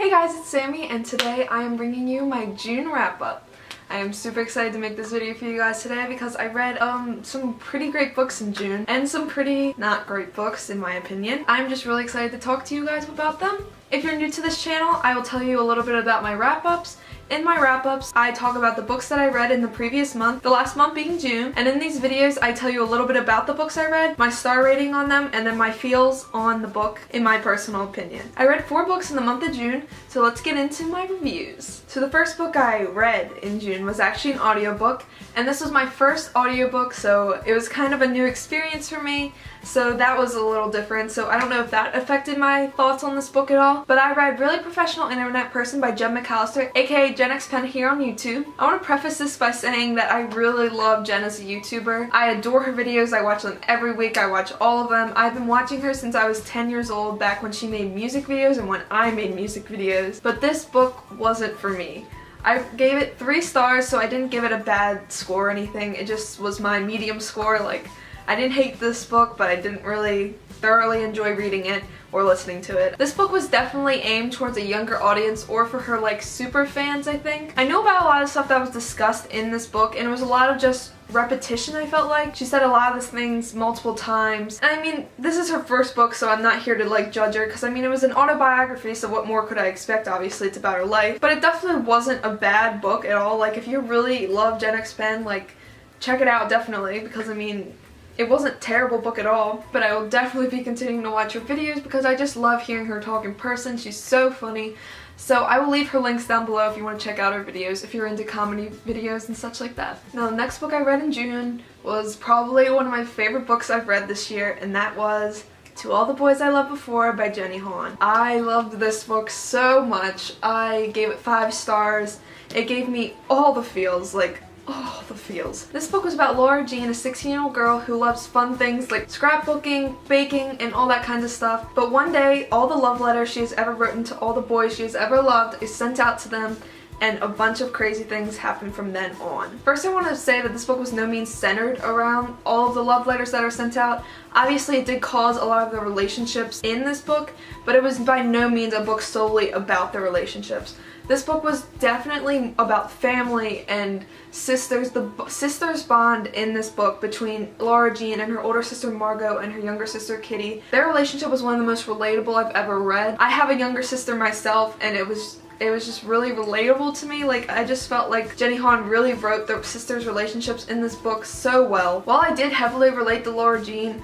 Hey guys, it's Sammy, and today I am bringing you my June wrap-up. I am super excited to make this video for you guys today because I read some pretty great books in June and some pretty not great books in my opinion. I'm just really excited to talk to you guys about them. If you're new to this channel, I will tell you a little bit about my wrap-ups. In my wrap-ups, I talk about the books that I read in the previous month, the last month being June, and in these videos I tell you a little bit about the books I read, my star rating on them, and then my feels on the book in my personal opinion. I read 4 books in the month of June, so let's get into my reviews. So the first book I read in June was actually an audiobook, and this was my first audiobook, so it was kind of a new experience for me, so that was a little different, so I don't know if that affected my thoughts on this book at all. But I read Really Professional Internet Person by Jen McAllister, aka Jen X Pen here on YouTube. I want to preface this by saying that I really love Jen as a YouTuber. I adore her videos, I watch them every week, I watch all of them. I've been watching her since I was 10 years old, back when she made music videos and when I made music videos. But this book wasn't for me. I gave it 3 stars, so I didn't give it a bad score or anything. It just was my medium score. Like, I didn't hate this book, but I didn't really thoroughly enjoy reading it or listening to it. This book was definitely aimed towards a younger audience, or for her like super fans, I think. I know about a lot of stuff that was discussed in this book, and it was a lot of just repetition, I felt like. She said a lot of these things multiple times. And I mean, this is her first book, so I'm not here to like judge her, because I mean, it was an autobiography, so what more could I expect? Obviously, it's about her life. But it definitely wasn't a bad book at all. Like, if you really love Jen X Pen, like, check it out definitely, because I mean, it wasn't a terrible book at all, but I will definitely be continuing to watch her videos because I just love hearing her talk in person. She's so funny. So I will leave her links down below if you want to check out her videos, if you're into comedy videos and such like that. Now, the next book I read in June was probably one of my favorite books I've read this year, and that was To All the Boys I Loved Before by Jenny Han. I loved this book so much. I gave it 5 stars. It gave me all the feels, like, oh, the feels. This book was about Laura Jean, a 16-year-old girl who loves fun things like scrapbooking, baking, and all that kind of stuff. But one day, all the love letters she has ever written to all the boys she has ever loved is sent out to them, and a bunch of crazy things happen from then on. First, I want to say that this book was no means centered around all of the love letters that are sent out. Obviously, it did cause a lot of the relationships in this book, but it was by no means a book solely about the relationships. This book was definitely about family and sisters. The sisters bond in this book between Laura Jean and her older sister Margot and her younger sister Kitty. Their relationship was one of the most relatable I've ever read. I have a younger sister myself, and it was just really relatable to me. Like, I just felt like Jenny Han really wrote the sisters' relationships in this book so well. While I did heavily relate to Laura Jean,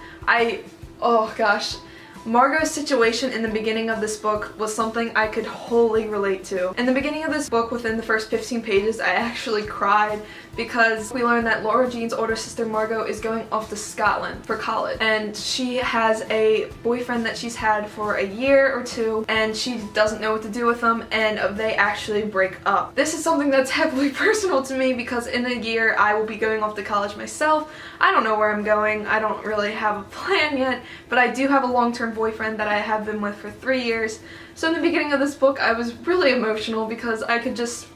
oh gosh, Margot's situation in the beginning of this book was something I could wholly relate to. In the beginning of this book, within the first 15 pages, I actually cried because we learned that Laura Jean's older sister Margot is going off to Scotland for college, and she has a boyfriend that she's had for a year or 2, and she doesn't know what to do with him, and they actually break up. This is something that's heavily personal to me because in a year I will be going off to college myself. I don't know where I'm going. I don't really have a plan yet, but I do have a long-term boyfriend that I have been with for 3 years. So in the beginning of this book, I was really emotional because I could just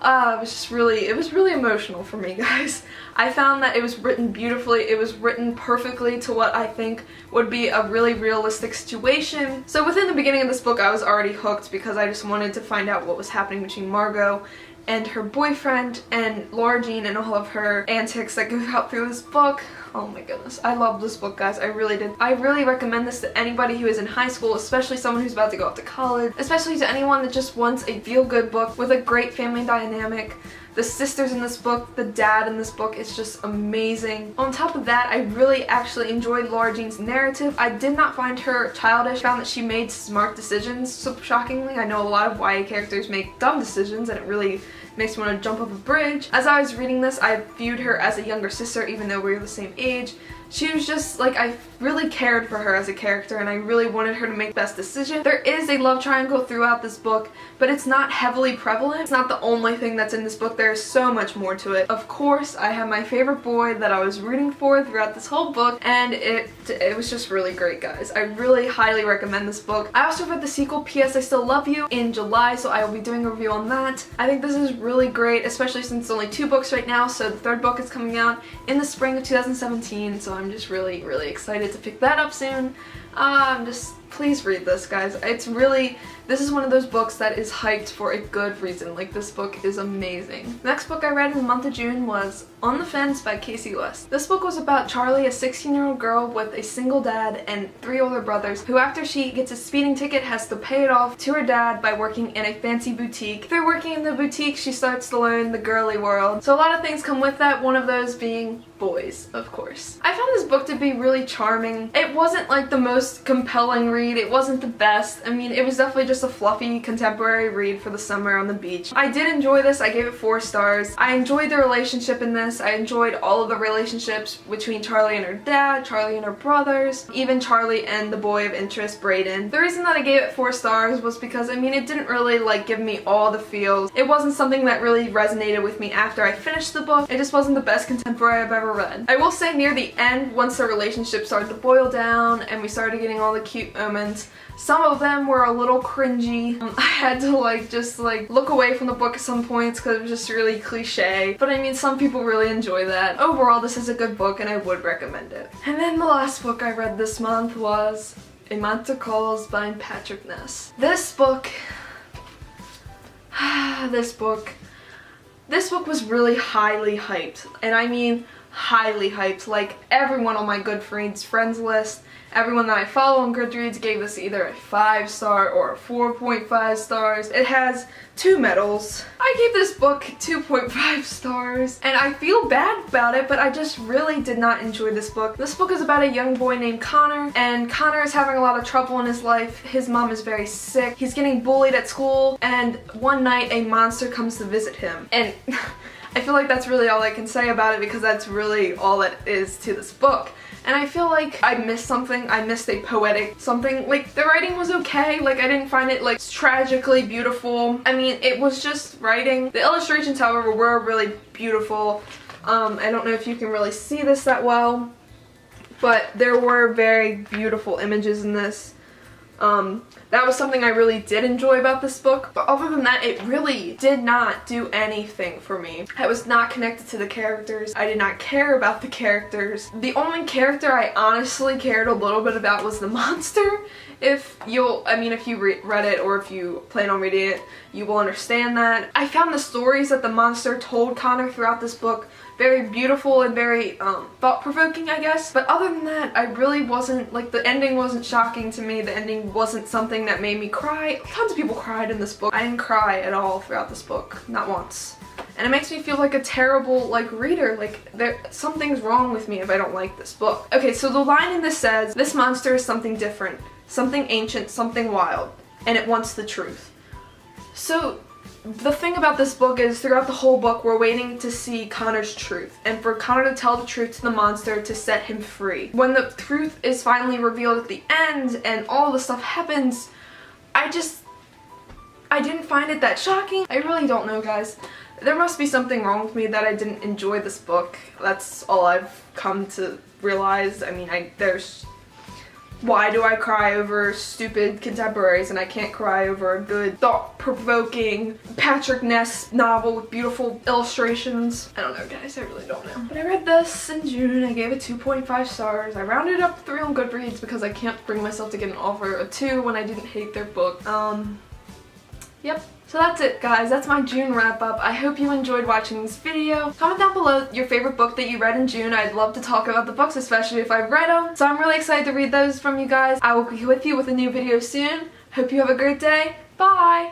it was really emotional for me, guys. I found that it was written beautifully. It was written perfectly to what I think would be a really realistic situation. So within the beginning of this book, I was already hooked because I just wanted to find out what was happening between Margot and her boyfriend and Laura Jean and all of her antics that go out through this book. Oh my goodness, I love this book, guys. I really did. I really recommend this to anybody who is in high school, especially someone who's about to go off to college, especially to anyone that just wants a feel-good book with a great family dynamic. The sisters in this book, the dad in this book is just amazing. On top of that, I really actually enjoyed Laura Jean's narrative. I did not find her childish. I found that she made smart decisions, so shockingly. I know a lot of YA characters make dumb decisions, and it really makes me want to jump off a bridge. As I was reading this, I viewed her as a younger sister, even though we were the same age. She was just like, I really cared for her as a character, and I really wanted her to make the best decision. There is a love triangle throughout this book, but it's not heavily prevalent. It's not the only thing that's in this book. There is so much more to it. Of course, I have my favorite boy that I was rooting for throughout this whole book, and it was just really great, guys. I really highly recommend this book. I also read the sequel, P.S. I Still Love You, in July, so I will be doing a review on that. I think this is really great, especially since it's only 2 books right now, so the 3rd book is coming out in the spring of 2017, so I'm just really, really excited to pick that up soon. Please read this, guys. This This is one of those books that is hyped for a good reason. Like, this book is amazing. Next book I read in the month of June was On the Fence by Casey West. This book was about Charlie, a 16-year-old girl with a single dad and 3 older brothers, who after she gets a speeding ticket has to pay it off to her dad by working in a fancy boutique. Through working in the boutique, she starts to learn the girly world. So a lot of things come with that, one of those being boys, of course. I found this book to be really charming. It wasn't like the most compelling read, it wasn't the best. I mean, it was definitely just a fluffy contemporary read for the summer on the beach. I did enjoy this. I gave it 4 stars. I enjoyed the relationship in this. I enjoyed all of the relationships between Charlie and her dad, Charlie and her brothers, even Charlie and the boy of interest, Brayden. The reason that I gave it 4 stars was because, I mean, it didn't really like give me all the feels. It wasn't something that really resonated with me after I finished the book. It just wasn't the best contemporary I've ever read. I will say near the end, once the relationship started to boil down and we started getting all the cute moments, some of them were a little cringy. I had to just look away from the book at some points because it was just really cliche. But I mean, some people really enjoy that. Overall, this is a good book and I would recommend it. And then the last book I read this month was A Monster Calls by Patrick Ness. This book was really highly hyped. And I mean highly hyped. Like, everyone on my Goodreads friends list, everyone that I follow on Goodreads gave this either a 5-star or a 4.5 stars. It has 2 medals. I gave this book 2.5 stars and I feel bad about it, but I just really did not enjoy this book. This book is about a young boy named Connor, and Connor is having a lot of trouble in his life. His mom is very sick. He's getting bullied at school, and one night a monster comes to visit him. And I feel like that's really all I can say about it because that's really all it is to this book. And I feel like I missed something. I missed a poetic something. Like, the writing was okay. Like, I didn't find it tragically beautiful. I mean, it was just writing. The illustrations, however, were really beautiful. I don't know if you can really see this that well, but there were very beautiful images in this. That was something I really did enjoy about this book, but other than that, it really did not do anything for me. I was not connected to the characters. I did not care about the characters. The only character I honestly cared a little bit about was the monster. If you read it or if you plan on reading it, you will understand that. I found the stories that the monster told Connor throughout this book very beautiful and very thought-provoking, I guess. But other than that, I really wasn't, the ending wasn't shocking to me. The ending wasn't something that made me cry. Tons of people cried in this book. I didn't cry at all throughout this book. Not once. And it makes me feel like a terrible, reader. Something's wrong with me if I don't like this book. Okay, so the line in this says, "This monster is something different, something ancient, something wild, and it wants the truth." So the thing about this book is throughout the whole book we're waiting to see Connor's truth and for Connor to tell the truth to the monster to set him free. When the truth is finally revealed at the end and all the stuff happens, I didn't find it that shocking. I really don't know, guys. There must be something wrong with me that I didn't enjoy this book. That's all I've come to realize. I mean, why do I cry over stupid contemporaries and I can't cry over a good, thought-provoking Patrick Ness novel with beautiful illustrations? I don't know, guys. I really don't know. But I read this in June. I gave it 2.5 stars. I rounded up to 3 on Goodreads because I can't bring myself to get an offer of 2 when I didn't hate their book. Yep. So that's it, guys. That's my June wrap-up. I hope you enjoyed watching this video. Comment down below your favorite book that you read in June. I'd love to talk about the books, especially if I've read them. So I'm really excited to read those from you guys. I will be with you with a new video soon. Hope you have a great day. Bye!